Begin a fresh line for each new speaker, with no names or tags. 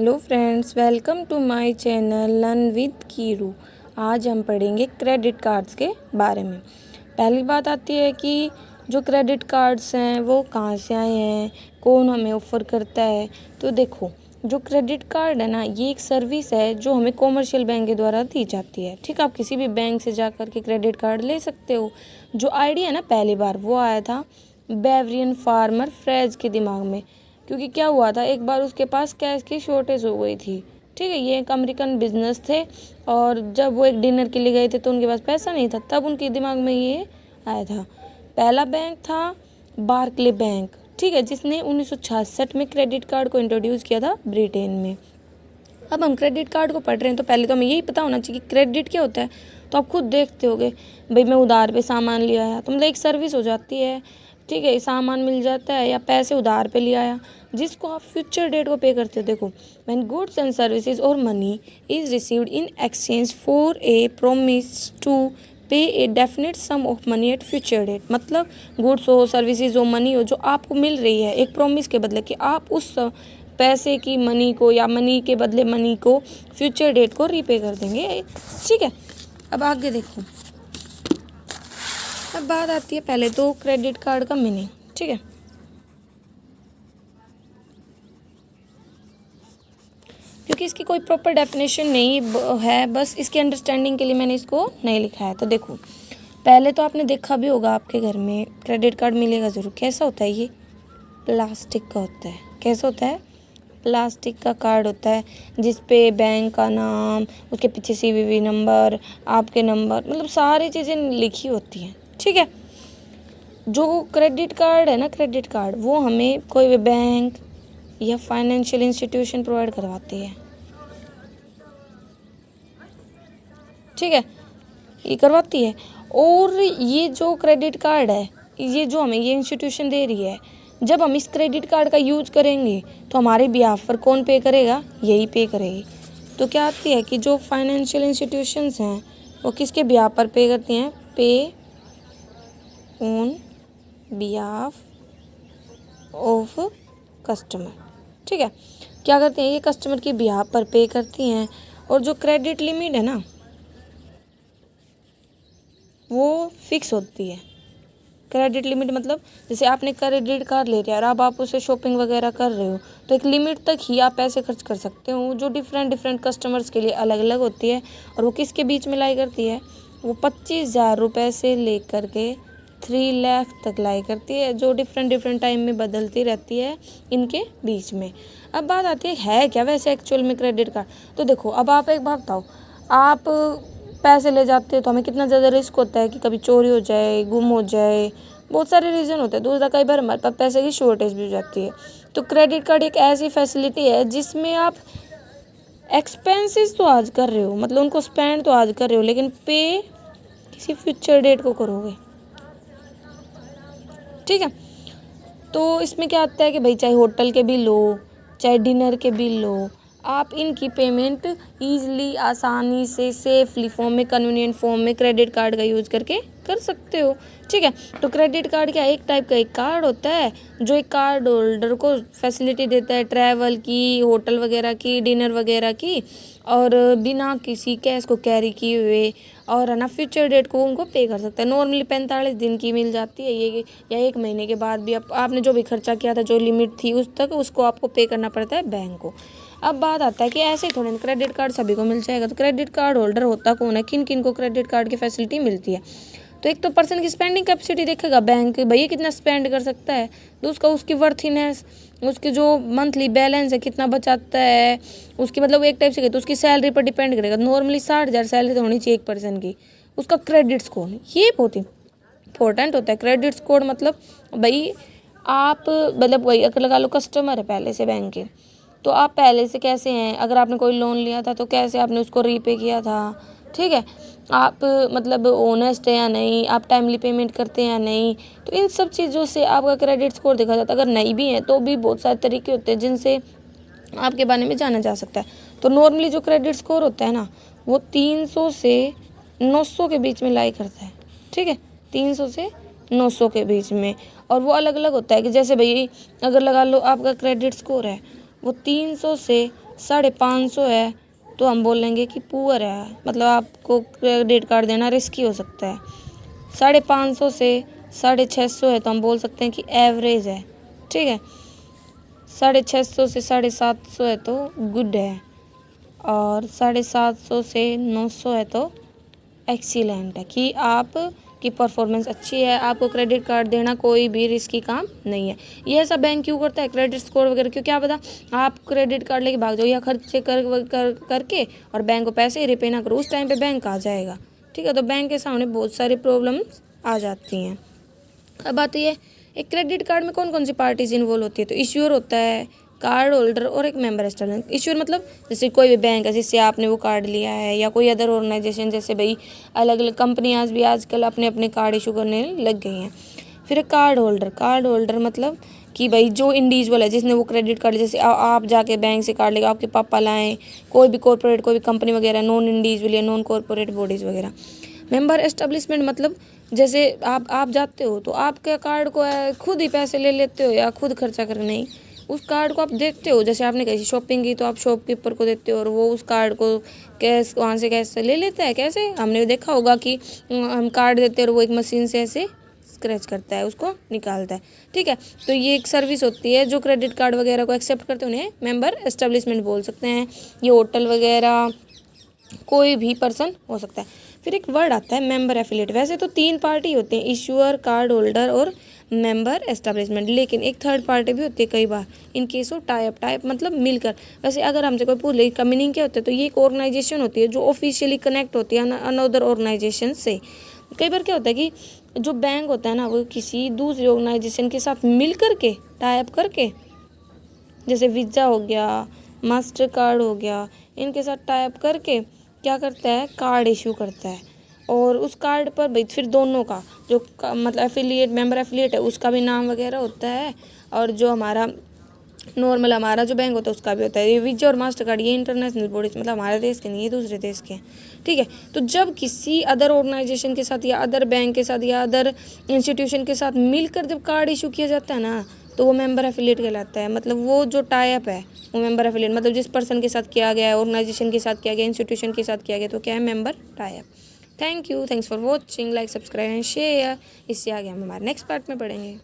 Hello friends, welcome to my channel learn with Keeru. आज हम पढ़ेंगे क्रेडिट कार्ड्स के बारे में। पहली बात आती है कि जो क्रेडिट कार्ड्स हैं वो कहाँ से आए हैं, कौन हमें ऑफ़र करता है। तो देखो, जो क्रेडिट कार्ड है ना, ये एक सर्विस है जो हमें कॉमर्शियल बैंक के द्वारा दी जाती है। ठीक, आप किसी भी बैंक से जा कर के क्रेडिट कार्ड ले सकते हो। जो आइडिया है ना, पहली बार वो आया था बेवरियन फार्मर फ्रेज के दिमाग में, क्योंकि क्या हुआ था, एक बार उसके पास कैश की शॉर्टेज हो गई थी। ठीक है, ये एक अमेरिकन बिजनेस थे और जब वो एक डिनर के लिए गए थे तो उनके पास पैसा नहीं था, तब उनके दिमाग में ये आया था। पहला बैंक था बार्कले बैंक, ठीक है, जिसने 1966 में क्रेडिट कार्ड को इंट्रोड्यूस किया था ब्रिटेन में। अब हम क्रेडिट कार्ड को पढ़ रहे हैं तो पहले तो हमें यही पता होना चाहिए कि क्रेडिट क्या होता है। तो आप खुद देखते होगे, भाई मैं उधार पे सामान ले आया, तो मतलब एक सर्विस हो जाती है। ठीक है, सामान मिल जाता है या पैसे उधार पे ले आया, जिसको आप फ्यूचर डेट को पे करते हो। देखो, व्हेन गुड्स एंड सर्विसेज और money is received in exchange for a promise to pay a definite sum of money at future date, मतलब गुड्स हो, सर्विसेज हो, मनी हो, जो आपको मिल रही है एक प्रॉमिस के बदले कि आप उस पैसे की मनी को या मनी के बदले मनी को फ्यूचर डेट को रीपे कर देंगे। ठीक है, अब आगे देखो। अब बात आती है पहले तो क्रेडिट कार्ड का मीनिंग। ठीक है, क्योंकि इसकी कोई प्रॉपर डेफिनेशन नहीं है, बस इसकी अंडरस्टैंडिंग के लिए मैंने इसको नहीं लिखा है। तो देखो, पहले तो आपने देखा भी होगा, आपके घर में क्रेडिट कार्ड मिलेगा ज़रूर। कैसा होता है ये? प्लास्टिक का होता है। कैसा होता है? प्लास्टिक का कार्ड होता है, जिस पे बैंक का नाम, उसके पीछे CVV नंबर, आपके नंबर, मतलब सारी चीज़ें लिखी होती हैं। ठीक है, जो क्रेडिट कार्ड है ना, क्रेडिट कार्ड वो हमें कोई भी बैंक या फाइनेंशियल इंस्टीट्यूशन प्रोवाइड करवाती है। ठीक है, ये करवाती है। और ये जो क्रेडिट कार्ड है, ये जो हमें ये इंस्टीट्यूशन दे रही है, जब हम इस क्रेडिट कार्ड का यूज करेंगे तो हमारे बिहाफ पर कौन पे करेगा? यही पे करेगी। तो क्या आती है कि जो फाइनेंशियल इंस्टीट्यूशंस हैं वो किसके बिहाफ पर पे करती हैं? पे ऑन बिहाफ ऑफ कस्टमर। ठीक है, क्या करते हैं? ये कस्टमर के बिहाफ पर पे करती हैं। और जो क्रेडिट लिमिट है ना, वो फिक्स होती है। क्रेडिट लिमिट मतलब जैसे आपने क्रेडिट कार्ड ले लिया और अब आप उससे शॉपिंग वगैरह कर रहे हो, तो एक लिमिट तक ही आप पैसे खर्च कर सकते हो, जो डिफरेंट कस्टमर्स के लिए अलग अलग होती है। और वो किसके बीच में लाई करती है? वो 25,000 रुपये से लेकर के 3 लाख तक लाई करती है, जो डिफरेंट टाइम में बदलती रहती है इनके बीच में। अब बात आती है क्या वैसे एक्चुअल में क्रेडिट कार्ड? तो देखो, अब आप एक बात बताओ, आप पैसे ले जाते हो तो हमें कितना ज़्यादा रिस्क होता है कि कभी चोरी हो जाए, गुम हो जाए, बहुत सारे रीज़न होते हैं। दूसरा, कई बार हमारे पास पैसे की शॉर्टेज भी हो जाती है। तो क्रेडिट कार्ड एक ऐसी फैसिलिटी है जिसमें आप एक्सपेंसेस तो आज कर रहे हो, मतलब उनको स्पेंड तो आज कर रहे हो, लेकिन पे किसी फ्यूचर डेट को करोगे। ठीक है, तो इसमें क्या आता है कि भाई चाहे होटल के बिल हो, चाहे डिनर के बिल हो, आप इनकी पेमेंट ईजिली, आसानी से, सेफली फॉर्म में, कन्वीनियंट फॉर्म में क्रेडिट कार्ड का यूज़ करके कर सकते हो। ठीक है, तो क्रेडिट कार्ड क्या एक टाइप का एक कार्ड होता है जो एक कार्ड होल्डर को फैसिलिटी देता है ट्रैवल की, होटल वगैरह की, डिनर वगैरह की, और बिना किसी कैश को कैरी किए हुए, और है ना फ्यूचर डेट को उनको पे कर सकता है। नॉर्मली 45 दिन की मिल जाती है ये, या 1 महीने के बाद भी आपने जो भी खर्चा किया था, जो लिमिट थी उस तक, उसको आपको पे करना पड़ता है बैंक को। अब बात आता है कि ऐसे ही थोड़े क्रेडिट कार्ड सभी को मिल जाएगा। तो क्रेडिट कार्ड होल्डर होता कौन है, किन किन को क्रेडिट कार्ड की फैसिलिटी मिलती है? तो एक तो पर्सन की स्पेंडिंग कैपेसिटी देखेगा बैंक, भैया कितना स्पेंड कर सकता है। दूसरा, उसकी वर्थीनेस, उसकी जो मंथली बैलेंस है कितना बचाता है, उसकी मतलब एक टाइप से कहते हैं उसकी सैलरी पर डिपेंड करेगा। नॉर्मली 60,000 सैलरी तो होनी चाहिए एक पर्सन की। उसका क्रेडिट स्कोर, ये बहुत इंपॉर्टेंट होता है। क्रेडिट स्कोर मतलब भाई आप, मतलब वही अगर लगा लो कस्टमर है पहले से बैंक के, तो आप पहले से कैसे हैं, अगर आपने कोई लोन लिया था तो कैसे आपने उसको रीपे किया था। ठीक है, आप मतलब ऑनेस्ट है या नहीं, आप टाइमली पेमेंट करते हैं या नहीं, तो इन सब चीज़ों से आपका क्रेडिट स्कोर देखा जाता है। अगर नहीं भी है तो भी बहुत सारे तरीके होते हैं जिनसे आपके बारे में जाना जा सकता है। तो नॉर्मली जो क्रेडिट स्कोर होता है ना, वो 300 से 900 के बीच में लाई करता है। ठीक है, 300 से 900 के बीच में। और वो अलग अलग होता है कि जैसे भाई अगर लगा लो आपका क्रेडिट स्कोर है वो 300 से 550 है तो हम बोलेंगे कि पुअर है, मतलब आपको क्रेडिट कार्ड देना रिस्की हो सकता है। 550 से 650 है तो हम बोल सकते हैं कि एवरेज है, ठीक है। 650 से 750 है तो गुड है, और 750 से 900 है तो एक्सीलेंट है, कि आप की परफॉर्मेंस अच्छी है, आपको क्रेडिट कार्ड देना कोई भी रिस्की काम नहीं है। ये ऐसा बैंक क्यों करता है, क्रेडिट स्कोर वगैरह, क्यों, क्या पता आप क्रेडिट कार्ड लेके भाग जाओ या खर्चे करके और बैंक को पैसे ही रिपे ना करो, उस टाइम पे बैंक आ जाएगा, ठीक है। तो बैंक के सामने बहुत सारी प्रॉब्लम्स आ जाती हैं। अब बात ये, एक क्रेडिट कार्ड में कौन कौन सी पार्टीज इन्वॉल्व होती है, तो इश्यूअर होता है, कार्ड होल्डर और एक मेंबर एस्टेब्लिशमेंट। इश्यूअर मतलब जैसे कोई भी बैंक है जिससे आपने वो कार्ड लिया है, या कोई अदर ऑर्गेनाइजेशन, जैसे भाई अलग अलग कंपनियाँ भी आजकल अपने अपने कार्ड इशू करने लग गई हैं। फिर कार्ड होल्डर मतलब कि भाई जो इंडिविजुअल है जिसने वो क्रेडिट कार्ड, जैसे आप जाके बैंक से कार्ड लेगा, आपके पापा लाएँ, कोई भी कॉर्पोरेट, कोई भी कंपनी वगैरह, नॉन इंडिविजुअल या नॉन कॉर्पोरेट बॉडीज़ वगैरह। मेंबर एस्टेब्लिशमेंट मतलब जैसे आप जाते हो तो आपके कार्ड को खुद ही पैसे ले लेते हो या खुद खर्चा कर, नहीं, उस कार्ड को आप देते हो। जैसे आपने कहीं शॉपिंग की तो आप शॉपकीपर को देते हो और वो उस कार्ड को कैश वहाँ से कैश से ले लेता है। कैसे, हमने देखा होगा कि हम कार्ड देते हैं और वो एक मशीन से ऐसे स्क्रैच करता है, उसको निकालता है, ठीक है। तो ये एक सर्विस होती है, जो क्रेडिट कार्ड वगैरह को एक्सेप्ट करते हैं उन्हें मेंबर एस्टेब्लिशमेंट बोल सकते हैं। ये होटल वगैरह कोई भी पर्सन हो सकता है। फिर एक वर्ड आता है मेंबर एफिलिएट। वैसे तो 3 पार्टी होते हैं, इश्यूअर, कार्ड होल्डर और मेंबर एस्टेब्लिशमेंट, लेकिन एक थर्ड पार्टी भी होती है कई बार, इन केस ऑफ टाइप मतलब मिलकर। वैसे अगर हमसे कोई पूछ ले इसका मीनिंग क्या होता है, तो ये एक ऑर्गेनाइजेशन होती है जो ऑफिशियली कनेक्ट होती है अनदर ऑर्गेनाइजेशन से। कई बार क्या होता है कि जो बैंक होता है ना, वो किसी दूसरी ऑर्गेनाइजेशन के साथ मिल करके टाइप करके, जैसे वीज़ा हो गया, मास्टर कार्ड हो गया, इनके साथ टाइप करके क्या करता है, कार्ड इशू करता है। और उस कार्ड पर भाई फिर दोनों का जो मतलब एफिलिएट, मेंबर एफिलिएट है, उसका भी नाम वगैरह होता है, और जो हमारा नॉर्मल हमारा जो बैंक होता है उसका भी होता है। ये वीज़ा और मास्टर कार्ड ये इंटरनेशनल बॉडीज, मतलब हमारे देश के नहीं, ये दूसरे देश के हैं, ठीक है। तो जब किसी अदर ऑर्गेनाइजेशन के साथ या अदर बैंक के साथ या अदर इंस्टीट्यूशन के साथ मिलकर जब कार्ड इशू किया जाता है ना, तो वो मेंबर एफिलिएट कहलाता है। मतलब वो जो टाई अप है वो मेंबर एफिलिएट, मतलब जिस पर्सन के साथ किया गया है, ऑर्गेनाइजेशन के साथ किया गया, इंस्टीट्यूशन के साथ किया गया, तो क्या है, member tie up. Thank you, thanks for watching, like, subscribe and share. इससे आगे हम हमारे नेक्स्ट पार्ट में पढ़ेंगे।